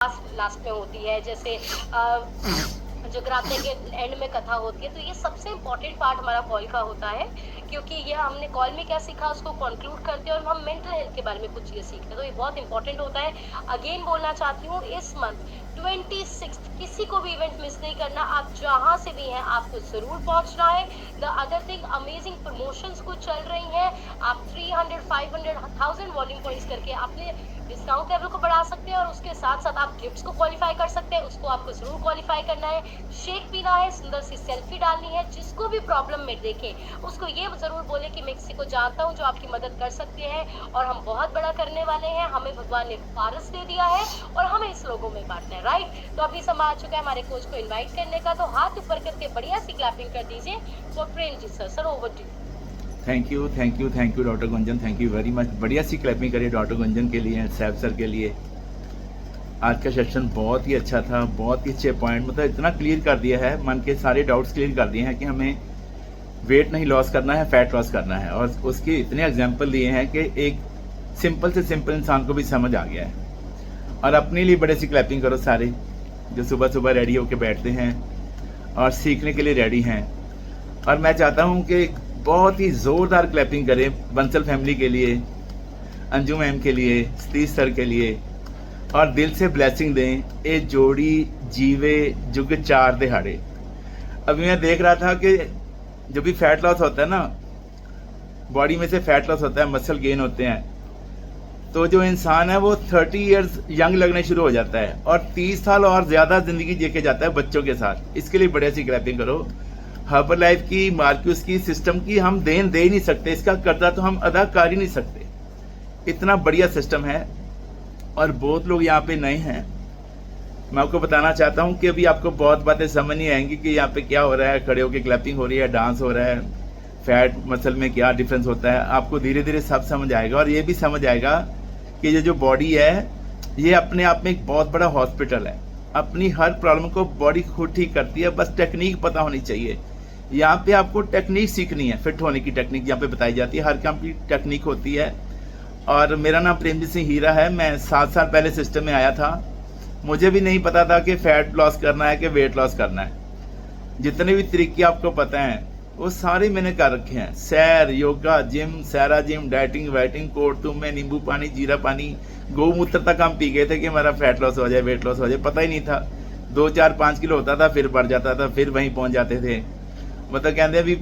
Last में होती है, जैसे जो ग्राते के एंड में कथा होती है, तो ये सबसे इम्पोर्टेंट पार्ट हमारा कॉल का होता है, क्योंकि ये हमने कॉल में क्या सीखा उसको कंक्लूड करते हैं और हम मेंटल हेल्थ के बारे में कुछ चीज़ें सीखते हैं, तो ये बहुत इंपॉर्टेंट होता है। अगेन बोलना चाहती हूँ, इस मंथ 26 किसी को भी इवेंट मिस नहीं करना, आप जहाँ से भी हैं आपको ज़रूर पहुँचना है। The other thing, amazing promotions कुछ चल रही हैं, आप 300, 500, 1000 वॉल्यूम पॉइंट्स करके अपने डिस्काउंट लेवल को बढ़ा सकते हैं और उसके साथ साथ आप गिफ्ट्स को क्वालिफाई कर सकते हैं। उसको आपको ज़रूर क्वालिफाई करना है, शेक पीना है, सुंदर सी सेल्फी डालनी है। जिसको भी प्रॉब्लम में देखें उसको ये ज़रूर बोले कि मैं किसी को जानता हूँ जो आपकी मदद कर सकते हैं और हम बहुत बड़ा करने वाले हैं। हमें भगवान ने पारस दे दिया है और हमें इस लोगों में बांटना है, राइट। तो अभी समय आ चुका है हमारे कोच को इन्वाइट करने का, तो हाथ ऊपर करके बढ़िया सी क्लैपिंग कर दीजिए for Prem ji sir. Sir over to you. Thank you doctor Gunjan, thank you very much. बढ़िया सी क्लैपिंग करिए डॉक्टर गुंजन के लिए, सैफ सर के लिए। आज का सेशन बहुत ही अच्छा था, बहुत ही अच्छे पॉइंट, मतलब इतना क्लियर कर दिया है, मन के सारे डाउट्स क्लियर कर दिए हैं कि हमें वेट नहीं लॉस करना है, फैट लॉस करना है। और उसके इतने एग्जाम्पल दिए हैं कि एक सिंपल से सिंपल इंसान को भी समझ आ गया है। और अपने लिए बड़े सी क्लैपिंग करो सारे जो सुबह सुबह रेडी होकर बैठते हैं और सीखने के लिए रेडी हैं। और मैं चाहता हूँ कि बहुत ही ज़ोरदार क्लैपिंग करें बंसल फैमिली के लिए, अंजू मैम के लिए, सतीश सर के लिए, और दिल से ब्लेसिंग दें। ए जोड़ी जीवे जुग चार दिहाड़े। अभी मैं देख रहा था कि जब भी फैट लॉस होता है ना, बॉडी में से फैट लॉस होता है, मसल गेन होते हैं, तो जो इंसान है वो 30 इयर्स यंग लगने शुरू हो जाता है और 30 साल और ज़्यादा ज़िंदगी जी के जाता है बच्चों के साथ। इसके लिए बड़े सी क्लैपिंग करो। हर्बल लाइफ की, मार्क्यूस की, सिस्टम की हम देन दे ही नहीं सकते, इसका कर्जा तो हम अदा कर ही नहीं सकते। इतना बढ़िया सिस्टम है और बहुत लोग यहाँ पे नए हैं। मैं आपको बताना चाहता हूँ कि अभी आपको बहुत बातें समझ नहीं आएंगी कि यहाँ पे क्या हो रहा है, खड़े होकर क्लैपिंग हो रही है, डांस हो रहा है, फैट मसल में क्या डिफरेंस होता है। आपको धीरे धीरे सब समझ आएगा और ये भी समझ आएगा कि ये जो बॉडी है ये अपने आप में एक बहुत बड़ा हॉस्पिटल है। अपनी हर प्रॉब्लम को बॉडी खुद ठीक करती है, बस टेक्निक पता होनी चाहिए। यहाँ पे आपको टेक्निक सीखनी है, फिट होने की टेक्निक यहाँ पे बताई जाती है, हर काम की टेक्निक होती है। और मेरा नाम प्रेमजीत सिंह हीरा है। मैं 7 साल पहले सिस्टम में आया था, मुझे भी नहीं पता था कि फैट लॉस करना है कि वेट लॉस करना है। जितने भी तरीके आपको पता हैं वो सारे मैंने कर रखे हैं, सैर, योगा, जिम, सैरा जिम, डाइटिंग वाइटिंग, कोट तुम में नींबू पानी, जीरा पानी, गौमूत्र तक हम पी गए थे कि हमारा फैट लॉस हो जाए, वेट लॉस हो जाए, पता ही नहीं था। 2, 4, 5 किलो होता था, फिर बढ़ जाता था, फिर वहीं पहुंच जाते थे। मतलब कहते भी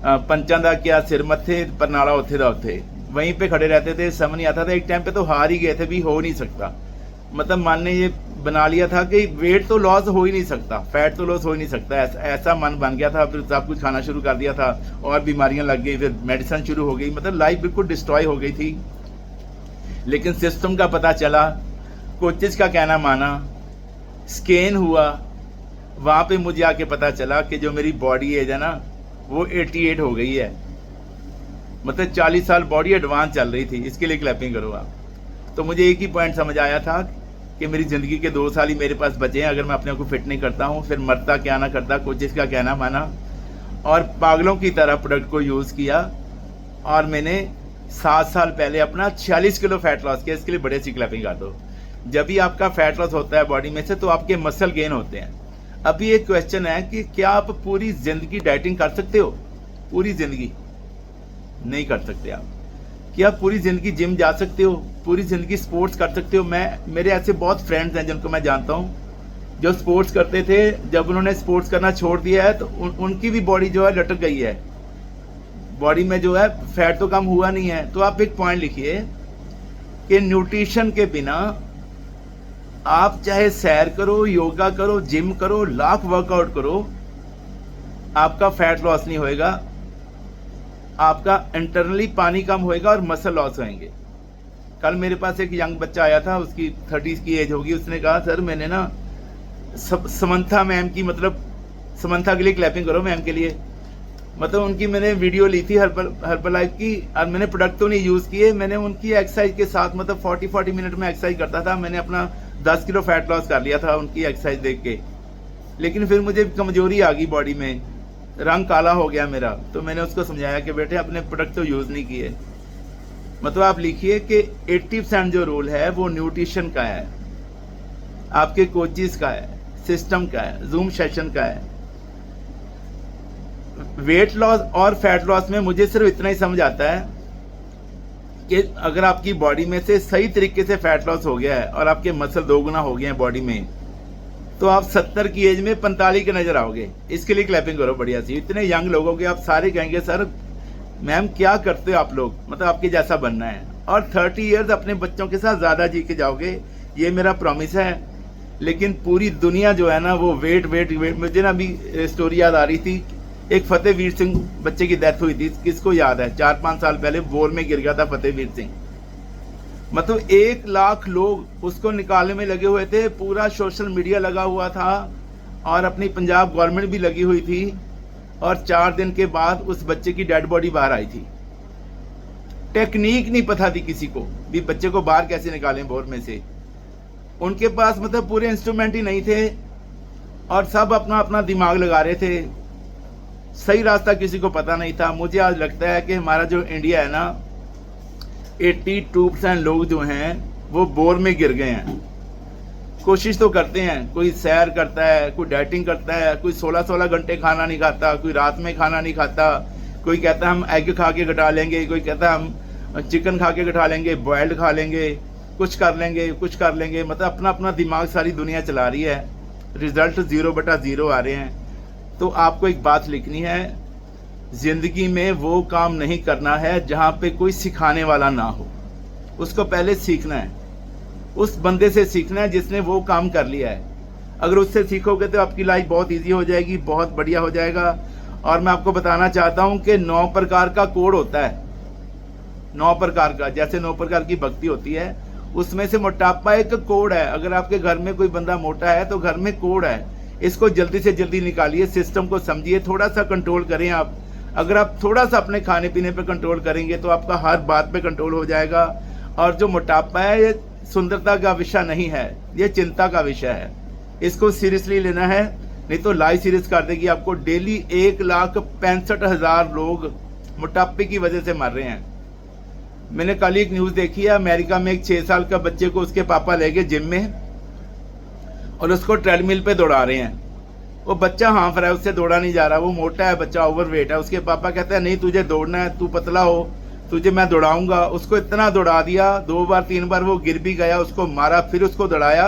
पंचां दा क्या सिर मत्थे पर नाला उथे दा उथे, वहीं पे खड़े रहते थे, समझ नहीं आता था। एक टाइम पे तो हार ही गए थे, भी हो नहीं सकता। मतलब मन ने ये बना लिया था कि वेट तो लॉस हो ही नहीं सकता, फैट तो लॉस हो ही नहीं सकता, ऐसा मन बन गया था। फिर सब कुछ खाना शुरू कर दिया था और बीमारियां लग गई, फिर मेडिसिन शुरू हो गई, मतलब लाइफ बिल्कुल डिस्ट्रॉय हो गई थी। लेकिन सिस्टम का पता चला, कोचेस का कहना माना, स्कैन हुआ, वहाँ पे मुझे आके पता चला कि जो मेरी बॉडी एज है ना वो 88 हो गई है। मतलब 40 साल बॉडी एडवांस चल रही थी। इसके लिए क्लैपिंग करो आप। तो मुझे एक ही पॉइंट समझ आया था कि मेरी ज़िंदगी के 2 साल ही मेरे पास बचे हैं। अगर मैं अपने आप को फिट नहीं करता हूँ, फिर मरता क्या ना करता, कोचेस का कहना माना और पागलों की तरह प्रोडक्ट को यूज़ किया। और मैंने 7 साल पहले अपना 46 किलो फैट लॉस किया। इसके लिए बड़े सी क्लैपिंग कर दो। जब भी आपका फैट लॉस होता है बॉडी में से तो आपके मसल गेन होते हैं। अभी एक क्वेश्चन है कि क्या आप पूरी जिंदगी डाइटिंग कर सकते हो? पूरी जिंदगी नहीं कर सकते आप। क्या आप पूरी जिंदगी जिम जा सकते हो? पूरी जिंदगी स्पोर्ट्स कर सकते हो? मेरे ऐसे बहुत फ्रेंड्स हैं जिनको मैं जानता हूँ जो स्पोर्ट्स करते थे, जब उन्होंने स्पोर्ट्स करना छोड़ दिया है तो उनकी भी बॉडी जो है लटक गई है। बॉडी में जो है फैट तो कम हुआ नहीं है। तो आप एक पॉइंट लिखिए कि न्यूट्रिशन के बिना आप चाहे सैर करो, योगा करो, जिम करो, लाख वर्कआउट करो, आपका फैट लॉस नहीं होएगा। आपका इंटरनली पानी कम होएगा और मसल लॉस होएंगे। कल मेरे पास एक यंग बच्चा आया था, उसकी 30 की एज होगी। उसने कहा सर मैंने ना समंथा मैम की, मतलब समंथा के लिए क्लैपिंग करो मैम के लिए, मतलब उनकी मैंने वीडियो ली थी हर्बल लाइफ की और मैंने प्रोडक्ट तो नहीं यूज़ किए। मैंने उनकी एक्सरसाइज के साथ, मतलब 40 मिनट में एक्सरसाइज करता था। मैंने अपना 10 किलो फैट लॉस कर लिया था उनकी एक्सरसाइज देख के। लेकिन फिर मुझे कमजोरी आ गई बॉडी में, रंग काला हो गया मेरा। तो मैंने उसको समझाया कि बेटे अपने प्रोडक्ट तो यूज़ नहीं किए। मतलब आप लिखिए कि 80% जो रोल है वो न्यूट्रिशन का है। आपके कोचिज का है, सिस्टम का है, जूम सेशन का है। वेट लॉस और फैट लॉस में मुझे सिर्फ इतना ही समझ आता है कि अगर आपकी बॉडी में से सही तरीके से फैट लॉस हो गया है और आपके मसल दोगुना हो गए हैं बॉडी में, तो आप 70 की एज में 45 के नजर आओगे। इसके लिए क्लैपिंग करो बढ़िया सी। इतने यंग लोगों के आप सारे कहेंगे सर मैम क्या करते हो आप लोग, मतलब आपके जैसा बनना है। और 30 इयर्स अपने बच्चों के साथ ज़्यादा जी के जाओगे, ये मेरा प्रॉमिस है। लेकिन पूरी दुनिया जो है ना वो वेट वेट वेट, मुझे ना अभी स्टोरी याद आ रही थी, एक फतेहवीर सिंह बच्चे की डेथ हुई थी, किसको याद है? 4-5 साल पहले बोर में गिर गया था फतेहवीर सिंह। मतलब 1 लाख लोग उसको निकालने में लगे हुए थे, पूरा सोशल मीडिया लगा हुआ था और अपनी पंजाब गवर्नमेंट भी लगी हुई थी। और 4 दिन के बाद उस बच्चे की डेड बॉडी बाहर आई थी। टेक्निक नहीं पता थी किसी को भी बच्चे को बाहर कैसे निकालें बोर में से। उनके पास मतलब पूरे इंस्ट्रूमेंट ही नहीं थे और सब अपना अपना दिमाग लगा रहे थे, सही रास्ता किसी को पता नहीं था। मुझे आज लगता है कि हमारा जो इंडिया है ना, 82% लोग जो हैं वो बोर में गिर गए हैं। कोशिश तो करते हैं, कोई सैर करता है, कोई डाइटिंग करता है, कोई 16-16 घंटे खाना नहीं खाता, कोई रात में खाना नहीं खाता, कोई कहता है हम एग खा के घटा लेंगे, कोई कहता है हम चिकन खा के घटा लेंगे, बॉयल्ड खा लेंगे, कुछ कर लेंगे कुछ कर लेंगे। मतलब अपना अपना दिमाग सारी दुनिया चला रही है, रिजल्ट 0/0 आ रहे हैं। तो आपको एक बात लिखनी है, जिंदगी में वो काम नहीं करना है जहाँ पे कोई सिखाने वाला ना हो। उसको पहले सीखना है, उस बंदे से सीखना है जिसने वो काम कर लिया है। अगर उससे सीखोगे तो आपकी लाइफ बहुत इजी हो जाएगी, बहुत बढ़िया हो जाएगा। और मैं आपको बताना चाहता हूँ कि 9 प्रकार का कोड होता है, 9 प्रकार का, जैसे 9 प्रकार की भक्ति होती है, उसमें से मोटापा एक कोड है। अगर आपके घर में कोई बंदा मोटा है तो घर में कोड है, इसको जल्दी से जल्दी निकालिए, सिस्टम को समझिए, थोड़ा सा कंट्रोल करें आप। अगर आप थोड़ा सा अपने खाने पीने पे कंट्रोल करेंगे तो आपका हर बात पे कंट्रोल हो जाएगा। और जो मोटापा है ये सुंदरता का विषय नहीं है, ये चिंता का विषय है। इसको सीरियसली लेना है, नहीं तो लाइफ सीरियस कर देगी आपको। डेली 1,65,000 लोग मोटापे की वजह से मर रहे हैं। मैंने कल एक न्यूज़ देखी है, अमेरिका में एक 6 साल का बच्चे को उसके पापा ले गए जिम में और उसको ट्रेडमिल पे दौड़ा रहे हैं। वो बच्चा हाँफ रहा है, उससे दौड़ा नहीं जा रहा, वो मोटा है बच्चा, ओवरवेट है। उसके पापा कहते हैं नहीं तुझे दौड़ना है, तू पतला हो, तुझे मैं दौड़ाऊंगा। उसको इतना दौड़ा दिया, 2 बार 3 बार वो गिर भी गया, उसको मारा, फिर उसको दौड़ाया।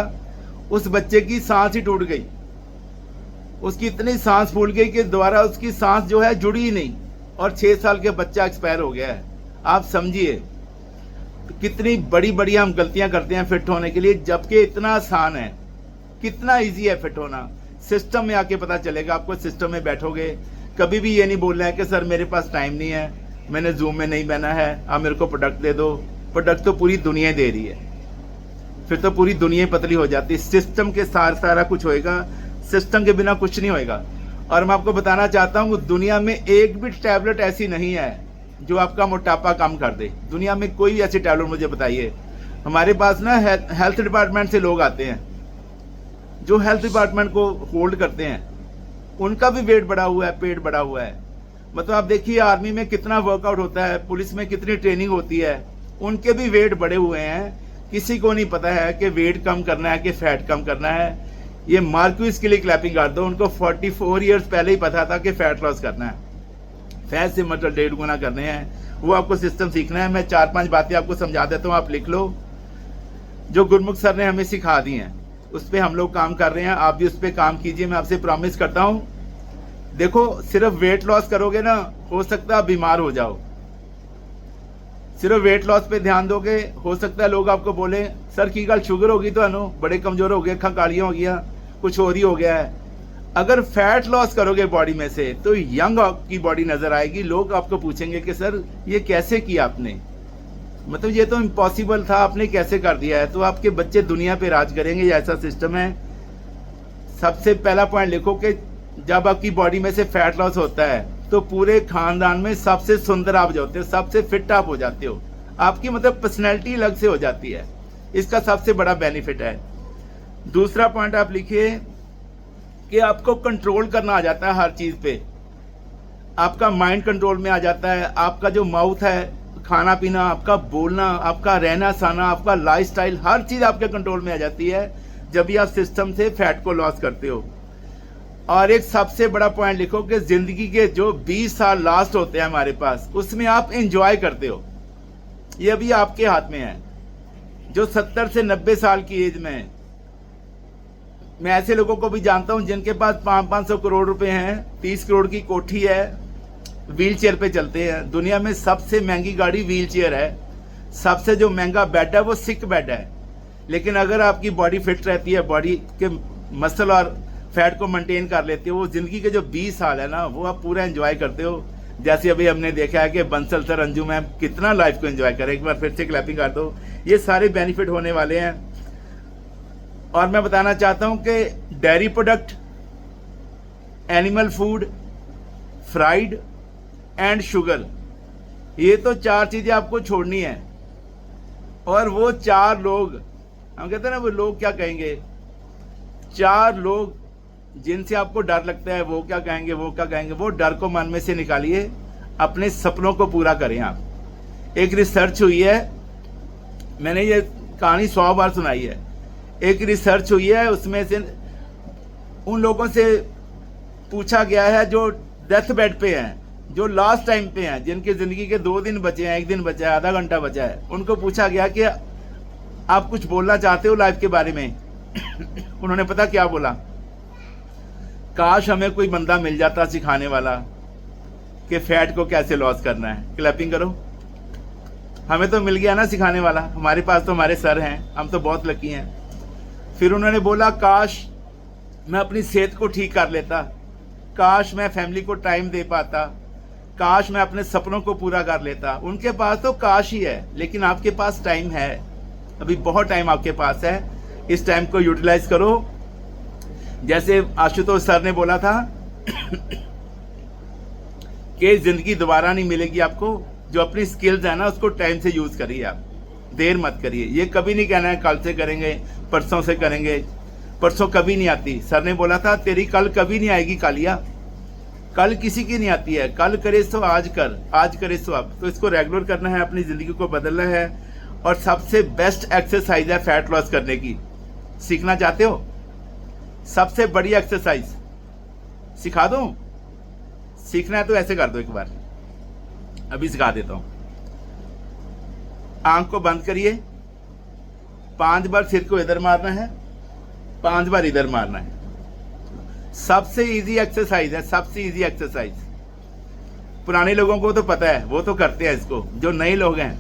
उस बच्चे की सांस ही टूट गई, उसकी इतनी सांस फूल गई कि दोबारा उसकी सांस जो है जुड़ी ही नहीं, और 6 साल के बच्चा एक्सपायर हो गया है। आप समझिए कितनी बड़ी बड़ी हम गलतियां करते हैं फिट होने के लिए, जबकि इतना आसान है, कितना इजी है फिट होना। सिस्टम में आके पता चलेगा आपको। सिस्टम में बैठोगे, कभी भी ये नहीं बोलना है कि सर मेरे पास टाइम नहीं है, मैंने जूम में नहीं बहना है, आप मेरे को प्रोडक्ट दे दो। प्रोडक्ट तो पूरी दुनिया दे रही है, फिर तो पूरी दुनिया पतली हो जाती है। सिस्टम के साथ सारा कुछ होएगा, सिस्टम के बिना कुछ नहीं होएगा। और मैं आपको बताना चाहता हूँ दुनिया में एक भी टैबलेट ऐसी नहीं है जो आपका मोटापा कम कर दे। दुनिया में कोई भी ऐसी टैबलेट मुझे बताइए। हमारे पास ना हेल्थ डिपार्टमेंट से लोग आते हैं जो हेल्थ डिपार्टमेंट को होल्ड करते हैं, उनका भी वेट बढ़ा हुआ है, पेट बढ़ा हुआ है। मतलब आप देखिए आर्मी में कितना वर्कआउट होता है, पुलिस में कितनी ट्रेनिंग होती है, उनके भी वेट बढ़े हुए हैं। किसी को नहीं पता है कि वेट कम करना है कि फैट कम करना है। ये मार्क्यूज के लिए क्लैपिंग कर दो, उनको 44 ईयर्स पहले ही पता था कि फैट लॉस करना है, फैट से मतलब 1.5 गुना करने हैं। वो आपको सिस्टम सीखना है। मैं 4-5 बातें आपको समझा देता हूँ, आप लिख लो, जो गुरमुख सर ने हमें सिखा दी हैं, उस पर हम लोग काम कर रहे हैं। आप भी उस पर काम कीजिए, मैं आपसे प्रॉमिस करता हूँ। देखो सिर्फ वेट लॉस करोगे ना, हो सकता है बीमार हो जाओ। सिर्फ वेट लॉस पे ध्यान दोगे, हो सकता है लोग आपको बोले सर की गल शुगर होगी तो अनु बड़े कमजोर हो गए, अखा कालियां हो गया, कुछ और ही हो गया है। अगर फैट लॉस करोगे बॉडी में से तो यंग की बॉडी नजर आएगी। लोग आपको पूछेंगे कि सर ये कैसे किया आपने, मतलब ये तो इम्पॉसिबल था, आपने कैसे कर दिया है। तो आपके बच्चे दुनिया पे राज करेंगे, ये ऐसा सिस्टम है। सबसे पहला पॉइंट लिखो कि जब आपकी बॉडी में से फैट लॉस होता है तो पूरे खानदान में सबसे सुंदर आप जाते हो, सबसे फिट आप हो जाते हो, आपकी मतलब पर्सनैलिटी अलग से हो जाती है। इसका सबसे बड़ा बेनिफिट है। दूसरा पॉइंट आप लिखिए कि आपको कंट्रोल करना आ जाता है हर चीज पे। आपका माइंड कंट्रोल में आ जाता है, आपका जो माउथ है, खाना पीना, आपका बोलना, आपका रहना सहना, आपका लाइफस्टाइल, हर चीज आपके कंट्रोल में आ जाती है। जब भी आप सिस्टम से फैट को लॉस करते हो। और एक सबसे बड़ा पॉइंट लिखो कि जिंदगी के जो 20 साल लास्ट होते हैं हमारे पास, उसमें आप एंजॉय करते हो। ये अभी आपके हाथ में है। जो 70 से 90 साल की एज में है, मैं ऐसे लोगों को भी जानता हूं जिनके पास 500 करोड़ रुपए हैं, 30 करोड़ की कोठी है, व्हील चेयर पे चलते हैं। दुनिया में सबसे महंगी गाड़ी व्हील चेयर है, सबसे जो महंगा बेड है वो सिक बेड है। लेकिन अगर आपकी बॉडी फिट रहती है, बॉडी के मसल और फैट को मेंटेन कर लेते हो, वो जिंदगी के जो 20 साल है ना, वो आप पूरा एंजॉय करते हो। जैसे अभी हमने देखा है कि बंसल सर, अंजू मैम कितना लाइफ को एंजॉय करें। एक बार फिर से क्लैपिंग कर दो। ये सारे बेनिफिट होने वाले हैं। और मैं बताना चाहता हूं कि dairy product, animal food, fried and sugar, ये तो 4 चीजें आपको छोड़नी है। और वो 4 लोग, हम कहते हैं ना, वो लोग क्या कहेंगे, 4 लोग जिनसे आपको डर लगता है, वो क्या कहेंगे, वो क्या कहेंगे, वो डर को मन में से निकालिए, अपने सपनों को पूरा करें आप। एक रिसर्च हुई है, मैंने ये कहानी 100 बार सुनाई है। एक रिसर्च हुई है, उसमें से उन लोगों से पूछा गया है जो डेथ बेड पे हैं, जो लास्ट टाइम पे हैं, जिनकी जिंदगी के 2 दिन बचे हैं, 1 दिन बचा है, आधा घंटा बचा है। उनको पूछा गया कि आप कुछ बोलना चाहते हो लाइफ के बारे में। उन्होंने पता क्या बोला, काश हमें कोई बंदा मिल जाता सिखाने वाला कि फैट को कैसे लॉस करना है। क्लैपिंग करो। हमें तो मिल गया ना सिखाने वाला, हमारे पास तो हमारे सर हैं, हम तो बहुत लकी हैं। फिर उन्होंने बोला, काश मैं अपनी सेहत को ठीक कर लेता, काश मैं फैमिली को टाइम दे पाता, काश मैं अपने सपनों को पूरा कर लेता। उनके पास तो काश ही है, लेकिन आपके पास टाइम है, अभी बहुत टाइम आपके पास है। इस टाइम को यूटिलाइज करो। जैसे आशुतोष सर ने बोला था कि जिंदगी दोबारा नहीं मिलेगी आपको, जो अपनी स्किल्स है ना उसको टाइम से यूज करिए, आप देर मत करिए। ये कभी नहीं कहना है कल से करेंगे, परसों से करेंगे, परसों कभी नहीं आती। सर ने बोला था तेरी कल कभी नहीं आएगी कालिया, कल किसी की नहीं आती है, कल करे सो आज कर, आज करे सो अब। तो इसको रेगुलर करना है, अपनी जिंदगी को बदलना है। और सबसे बेस्ट एक्सरसाइज है फैट लॉस करने की। सीखना चाहते हो? सबसे बड़ी एक्सरसाइज सिखा दूं? सीखना है तो ऐसे कर दो, एक बार अभी सिखा देता हूं। आंख को बंद करिए, 5 बार सिर को इधर मारना है, 5 बार इधर मारना है। सबसे इजी एक्सरसाइज है, सबसे इजी एक्सरसाइज। पुराने लोगों को तो पता है, वो तो करते हैं इसको। जो नए लोग हैं,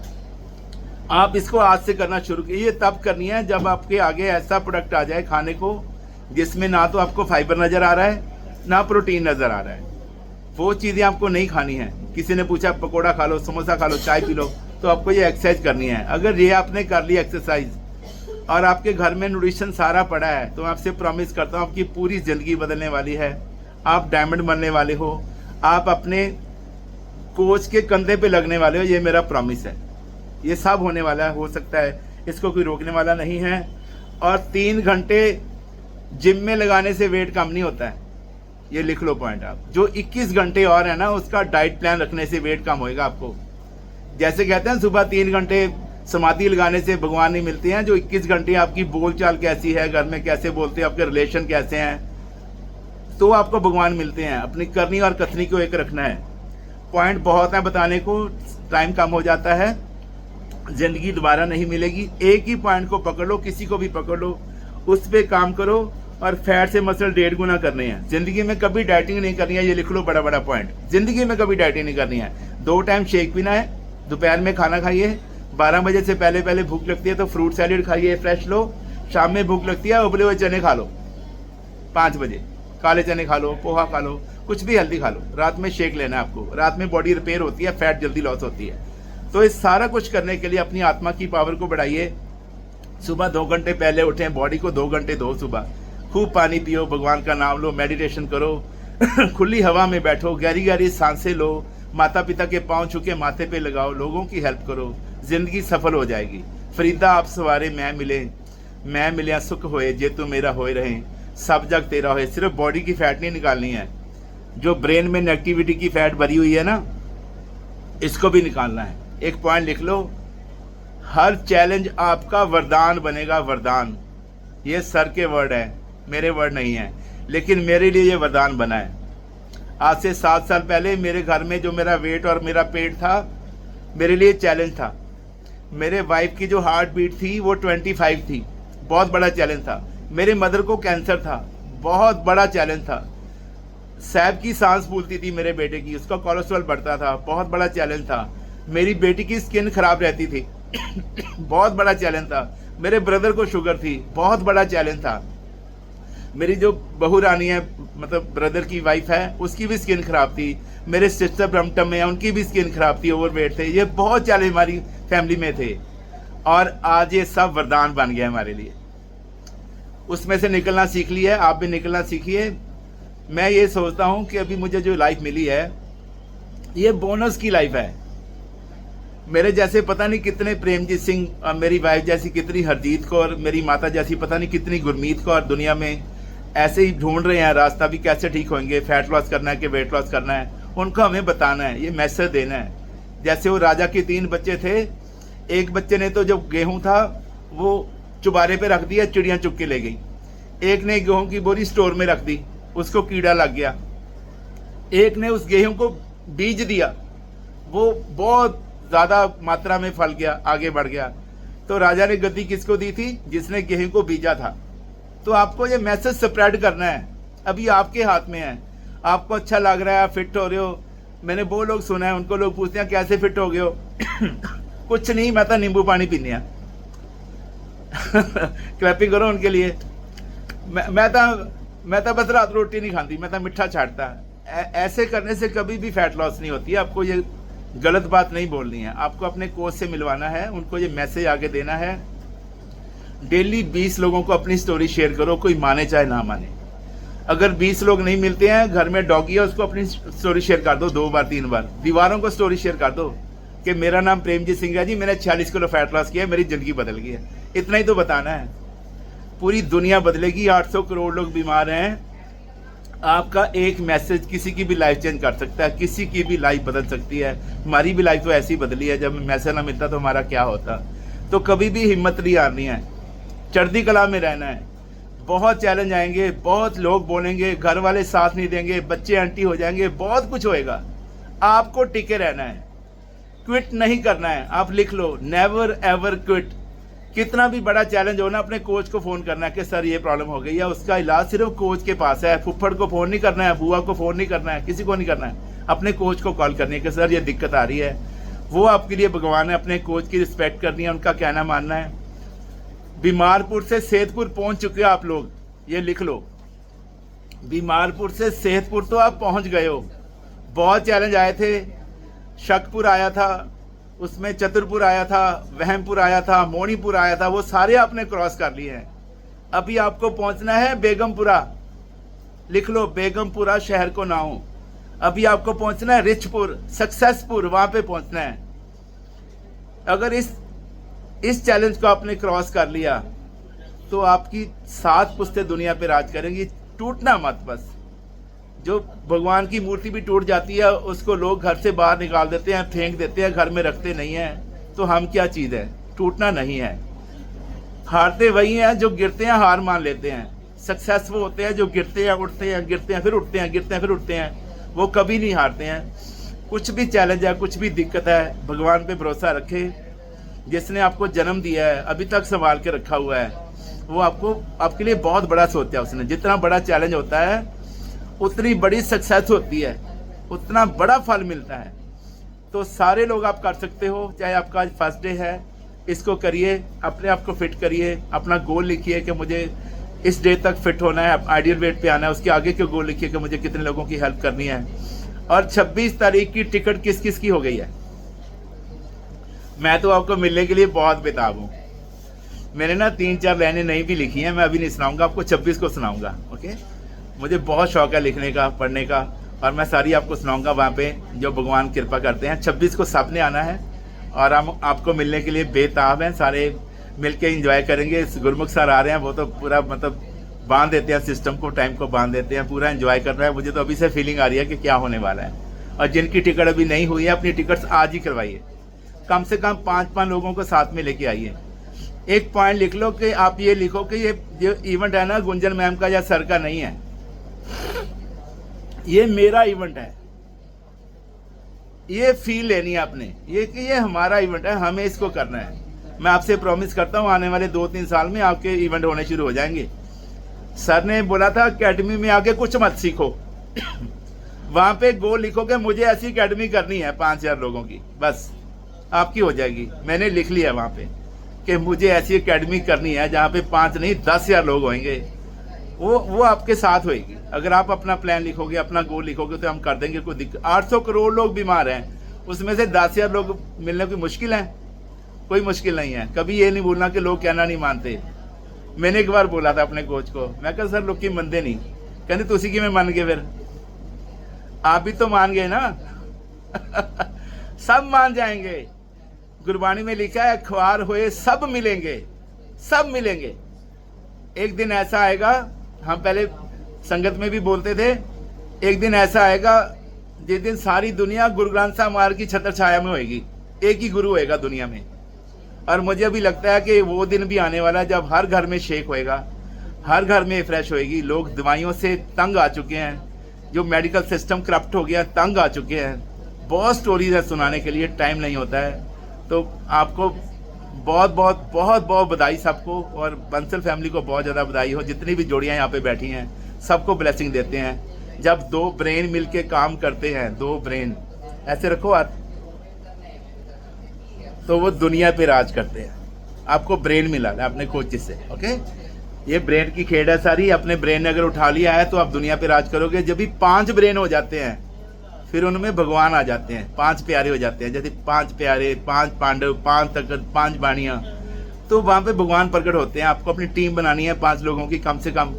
आप इसको आज से करना शुरू कीजिए। ये तब करनी है जब आपके आगे ऐसा प्रोडक्ट आ जाए खाने को जिसमें ना तो आपको फाइबर नजर आ रहा है, ना प्रोटीन नजर आ रहा है। वो चीजें आपको नहीं खानी है। किसी ने पूछा पकोड़ा खा लो, समोसा खा लो, चाय पी लो, तो आपको ये एक्सरसाइज करनी है। अगर ये आपने कर ली एक्सरसाइज और आपके घर में न्यूट्रिशन सारा पड़ा है, तो मैं आपसे प्रॉमिस करता हूँ आपकी पूरी जिंदगी बदलने वाली है। आप डायमंड बनने वाले हो, आप अपने कोच के कंधे पे लगने वाले हो, ये मेरा प्रॉमिस है। ये सब होने वाला है, हो सकता है, इसको कोई रोकने वाला नहीं है। और 3 घंटे जिम में लगाने से वेट कम नहीं होता है, ये लिख लो पॉइंट आप। जो 21 घंटे और है ना, उसका डाइट प्लान रखने से वेट कम होएगा आपको। जैसे कहते हैं सुबह 3 घंटे समाधि लगाने से भगवान नहीं मिलते हैं, जो 21 घंटे आपकी बोलचाल कैसी है, घर में कैसे बोलते हैं, आपके रिलेशन कैसे हैं, तो आपको भगवान मिलते हैं। अपनी करनी और कथनी को एक रखना है। पॉइंट बहुत है बताने को, टाइम कम हो जाता है। जिंदगी दोबारा नहीं मिलेगी। एक ही पॉइंट को पकड़ लो, किसी को भी पकड़ लो, उस पर काम करो। और फैट से मसल 1.5 गुना करने हैं। जिंदगी में कभी डाइटिंग नहीं करनी है, ये लिख लो बड़ा बड़ा पॉइंट। जिंदगी में कभी डाइटिंग नहीं करनी है। 2 टाइम शेक पीना है, दोपहर में खाना खाइए, 12 बजे से पहले पहले भूख लगती है तो फ्रूट सैलेड खाइए, फ्रेश लो। शाम में भूख लगती है, उबले हुए चने खा लो, 5 बजे काले चने खा लो, पोहा खा लो, कुछ भी हेल्दी खा लो। रात में शेक लेना है आपको, रात में बॉडी रिपेयर होती है, फैट जल्दी लॉस होती है। तो इस सारा कुछ करने के लिए अपनी आत्मा की पावर को बढ़ाइए। सुबह 2 घंटे पहले उठें, बॉडी को 2 घंटे दो सुबह, खूब पानी पियो, भगवान का नाम लो, मेडिटेशन करो, खुली हवा में बैठो, गहरी गहरी सांसें लो, माता पिता के पांव छुके माथे पे लगाओ, लोगों की हेल्प करो, जिंदगी सफल हो जाएगी। फरीदा आप सवारे मैं मिले सुख होए, जे तू मेरा होए रहे, सब जग तेरा होए। सिर्फ बॉडी की फैट नहीं निकालनी है, जो ब्रेन में नेगेटिविटी की फैट भरी हुई है ना, इसको भी निकालना है। एक पॉइंट लिख लो, हर चैलेंज आपका वरदान बनेगा, वरदान। ये सर के वर्ड हैं, मेरे वर्ड नहीं हैं, लेकिन मेरे लिए ये वरदान बना है। आज से 7 साल पहले मेरे घर में जो मेरा वेट और मेरा पेट था, मेरे लिए चैलेंज था। मेरे वाइफ की जो हार्ट बीट थी वो 25 थी, बहुत बड़ा चैलेंज था। मेरे मदर को कैंसर था, बहुत बड़ा चैलेंज था। सैब की सांस फूलती थी मेरे बेटे की, उसका कोलेस्ट्रॉल बढ़ता था, बहुत बड़ा चैलेंज था। मेरी बेटी की स्किन खराब रहती थी बहुत बड़ा चैलेंज था। मेरे ब्रदर को शुगर थी, बहुत बड़ा चैलेंज था। मेरी जो बहू रानी है, मतलब ब्रदर की वाइफ है, उसकी भी स्किन खराब थी। मेरे सिस्टर ब्रम्पटन में है, उनकी भी स्किन खराब थी, ओवरवेट थे। ये बहुत चैलेंज हमारी फैमिली में थे, और आज ये सब वरदान बन गया हमारे लिए। उसमें से निकलना सीख लिया है, आप भी निकलना सीखिए। मैं ये सोचता हूँ कि अभी मुझे जो लाइफ मिली है, ये बोनस की लाइफ है। मेरे जैसे पता नहीं कितने प्रेमजीत सिंह, और मेरी वाइफ जैसी कितनी हरजीत कौर, मेरी माता जैसी पता नहीं कितनी गुरमीत कौर दुनिया में ऐसे ही ढूंढ रहे हैं रास्ता भी कैसे ठीक होंगे, फैट लॉस करना है कि वेट लॉस करना है। उनको हमें बताना है, ये मैसेज देना है। जैसे वो राजा के 3 बच्चे थे, एक बच्चे ने तो जब गेहूं था वो चुबारे पे रख दिया, चिड़ियाँ चुग के ले गई। एक ने गेहूं की बोरी स्टोर में रख दी, उसको कीड़ा लग गया। एक ने उस गेहूं को बीज दिया, वो बहुत ज़्यादा मात्रा में फल गया, आगे बढ़ गया। तो राजा ने गद्दी किसको दी थी? जिसने गेहूं को बीजा था। तो आपको ये मैसेज स्प्रेड करना है, अभी आपके हाथ में है। आपको अच्छा लग रहा है, आप फिट हो रहे हो। मैंने वो लोग सुना है, उनको लोग पूछते हैं कैसे फिट हो गए हो कुछ नहीं, मैं तो नींबू पानी पीने हैं क्लैपिंग करो उनके लिए। मैं तो बस रात रोटी नहीं खाती, मैं तो मिठा छाड़ता। ऐसे करने से कभी भी फैट लॉस नहीं होती है। आपको ये गलत बात नहीं बोलनी है, आपको अपने कोच से मिलवाना है, उनको ये मैसेज आगे देना है। डेली 20 लोगों को अपनी स्टोरी शेयर करो, कोई माने चाहे ना माने। अगर 20 लोग नहीं मिलते हैं, घर में डॉगी है, उसको अपनी स्टोरी शेयर कर दो 2 बार 3 बार। दीवारों को स्टोरी शेयर कर दो कि मेरा नाम प्रेमजीत सिंह है जी, मैंने 46 किलो फैट लॉस किया, मेरी ज़िंदगी बदल गई है। इतना ही तो बताना है, पूरी दुनिया बदलेगी। 800 करोड़ लोग बीमार हैं। आपका एक मैसेज किसी की भी लाइफ चेंज कर सकता है, किसी की भी लाइफ बदल सकती है। हमारी भी लाइफ तो ऐसी बदली है, जब मैसेज ना मिलता तो हमारा क्या होता। तो कभी भी हिम्मत नहीं हारनी है, चढ़ती कला में रहना है। बहुत चैलेंज आएंगे, बहुत लोग बोलेंगे, घर वाले साथ नहीं देंगे, बच्चे एंटी हो जाएंगे, बहुत कुछ होएगा। आपको टिके रहना है, क्विट नहीं करना है। आप लिख लो, नेवर एवर क्विट। कितना भी बड़ा चैलेंज हो ना, अपने कोच को फ़ोन करना है कि सर ये प्रॉब्लम हो गई है। उसका इलाज सिर्फ कोच के पास है। फुफ्फड़ को फ़ोन नहीं करना है, बुआ को फ़ोन नहीं करना है, किसी को नहीं करना है। अपने कोच को कॉल करनी है कि सर ये दिक्कत आ रही है। वो आपके लिए भगवान है। अपने कोच की रिस्पेक्ट करनी है, उनका कहना मानना है। बीमारपुर से सेहतपुर पहुंच चुके हो आप लोग, ये लिख लो। बीमारपुर से सेहतपुर तो आप पहुंच गए हो। बहुत चैलेंज आए थे, शकपुर आया था, उसमें चतुरपुर आया था, वहमपुर आया था, मोनीपुर आया था, वो सारे आपने क्रॉस कर लिए हैं। अभी आपको पहुंचना है बेगमपुरा, लिख लो, बेगमपुरा शहर को नाम। अभी आपको पहुंचना है रिचपुर, सक्सेसपुर, वहां पे पहुंचना है। अगर इस चैलेंज को आपने क्रॉस कर लिया तो आपकी 7 पुश्तें दुनिया पे राज करेंगी। टूटना मत बस। जो भगवान की मूर्ति भी टूट जाती है, उसको लोग घर से बाहर निकाल देते हैं, फेंक देते हैं, घर में रखते नहीं हैं। तो हम क्या चीज़ है? टूटना नहीं है। हारते वही हैं जो गिरते हैं, हार मान लेते हैं। सक्सेस वो होते हैं जो गिरते हैं, उठते हैं, गिरते हैं, फिर उठते हैं, गिरते हैं, फिर उठते हैं। वो कभी नहीं हारते हैं। कुछ भी चैलेंज है, कुछ भी दिक्कत है, भगवान पे भरोसा रखे। जिसने आपको जन्म दिया है, अभी तक संभाल के रखा हुआ है, वो आपके लिए बहुत बड़ा सोचा है उसने। जितना बड़ा चैलेंज होता है, उतनी बड़ी सक्सेस होती है, उतना बड़ा फल मिलता है। तो सारे लोग आप कर सकते हो। चाहे आपका आज फर्स्ट डे है, इसको करिए, अपने आप को फिट करिए। अपना गोल लिखिए कि मुझे इस डे तक फिट होना है, आइडियल वेट पे आना है। उसके आगे के गोल लिखिए कि मुझे कितने लोगों की हेल्प करनी है। और 26 तारीख की टिकट किस किस की हो गई है? मैं तो आपको मिलने के लिए बहुत बेताब हूँ। मैंने ना 3-4 लाइनें नहीं भी लिखी हैं, मैं अभी नहीं सुनाऊंगा आपको, 26 को सुनाऊंगा। ओके, मुझे बहुत शौक है लिखने का, पढ़ने का, और मैं सारी आपको सुनाऊंगा वहाँ पे, जो भगवान कृपा करते हैं। 26 को सबने आना है और हम आपको मिलने के लिए बेताब हैं। सारे मिलके एंजॉय करेंगे। गुरमुख सर आ रहे हैं, वो तो पूरा मतलब बांध देते हैं सिस्टम को, टाइम को बांध देते हैं, पूरा एंजॉय कर रहा है। मुझे तो अभी से फीलिंग आ रही है कि क्या होने वाला है। और जिनकी टिकट अभी नहीं हुई है, अपनी टिकट्स आज ही करवाइए। कम से कम 5-5 लोगों को साथ में लेके आइए। एक पॉइंट लिख लो कि आप ये लिखो कि ये जो इवेंट है ना गुंजन मैम का या सर का नहीं है, ये मेरा इवेंट है। ये फील लेनी है आपने, ये कि ये हमारा इवेंट है, हमें इसको करना है। मैं आपसे प्रॉमिस करता हूँ आने वाले 2-3 साल में आपके इवेंट होने शुरू हो जाएंगे। सर ने बोला था अकेडमी में आके कुछ मत सीखो वहां पे गोल लिखो कि मुझे ऐसी अकेडमी करनी है 5000 लोगों की, बस आपकी हो जाएगी। मैंने लिख लिया वहां पे कि मुझे ऐसी अकेडमी करनी है जहां पे 5 नहीं 10,000 लोग होंगे। वो आपके साथ होएगी। अगर आप अपना प्लान लिखोगे, अपना गोल लिखोगे तो हम कर देंगे। कोई दिक्कत, 800 करोड़ लोग बीमार हैं, उसमें से 10,000 लोग मिलने की मुश्किल है? कोई मुश्किल नहीं है। कभी ये नहीं बोलना कि लोग कहना नहीं मानते। मैंने एक बार बोला था अपने कोच को, मैं कहा सर लोग की मनते नहीं, कहते तुसी कि मैं मान गए, फिर आप भी तो मान गए ना सब मान जाएंगे। गुरबाणी में लिखा है ख्वार हुए सब मिलेंगे, सब मिलेंगे। एक दिन ऐसा आएगा, हम पहले संगत में भी बोलते थे, एक दिन ऐसा आएगा जिस दिन सारी दुनिया गुरु ग्रंथ साहब महाराज की छत्र छाया में होएगी, एक ही गुरु होएगा दुनिया में। और मुझे अभी लगता है कि वो दिन भी आने वाला है जब हर घर में शेक होएगा, हर घर में फ्रेश होएगी। लोग दवाइयों से तंग आ चुके हैं, जो मेडिकल सिस्टम करप्ट हो गया, तंग आ चुके हैं। बहुत स्टोरीज है सुनाने के लिए, टाइम नहीं होता है। तो आपको बहुत बहुत बहुत बहुत बधाई सबको, और बंसल फैमिली को बहुत ज़्यादा बधाई हो। जितनी भी जोड़ियाँ यहाँ पे बैठी हैं सबको ब्लेसिंग देते हैं। जब 2 ब्रेन मिलके काम करते हैं, 2 ब्रेन ऐसे रखो हाथ, तो वो दुनिया पे राज करते हैं। आपको ब्रेन मिला है अपने कोच से, ओके। ये ब्रेन की खेड है सारी। अपने ब्रेन ने अगर उठा लिया है तो आप दुनिया पे राज करोगे। जब भी 5 ब्रेन हो जाते हैं फिर उनमें भगवान आ जाते हैं, 5 प्यारे हो जाते हैं। जैसे 5 प्यारे, 5 पांडव, 5 तखत, 5 बाणियाँ, तो वहाँ पे भगवान प्रकट होते हैं। आपको अपनी टीम बनानी है 5 लोगों की कम से कम।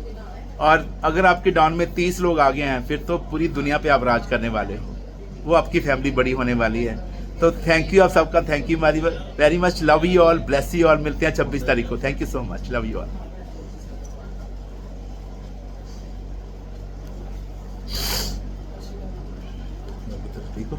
और अगर आपके डाउन में 30 लोग आ गए हैं फिर तो पूरी दुनिया पे आप राज करने वाले हो। वो आपकी फैमिली बड़ी होने वाली है। तो थैंक यू आप सबका, thank you very much, love you all, bless you all. मिलते हैं 26 तारीख को। Thank you so much, love you all. ठीक हो?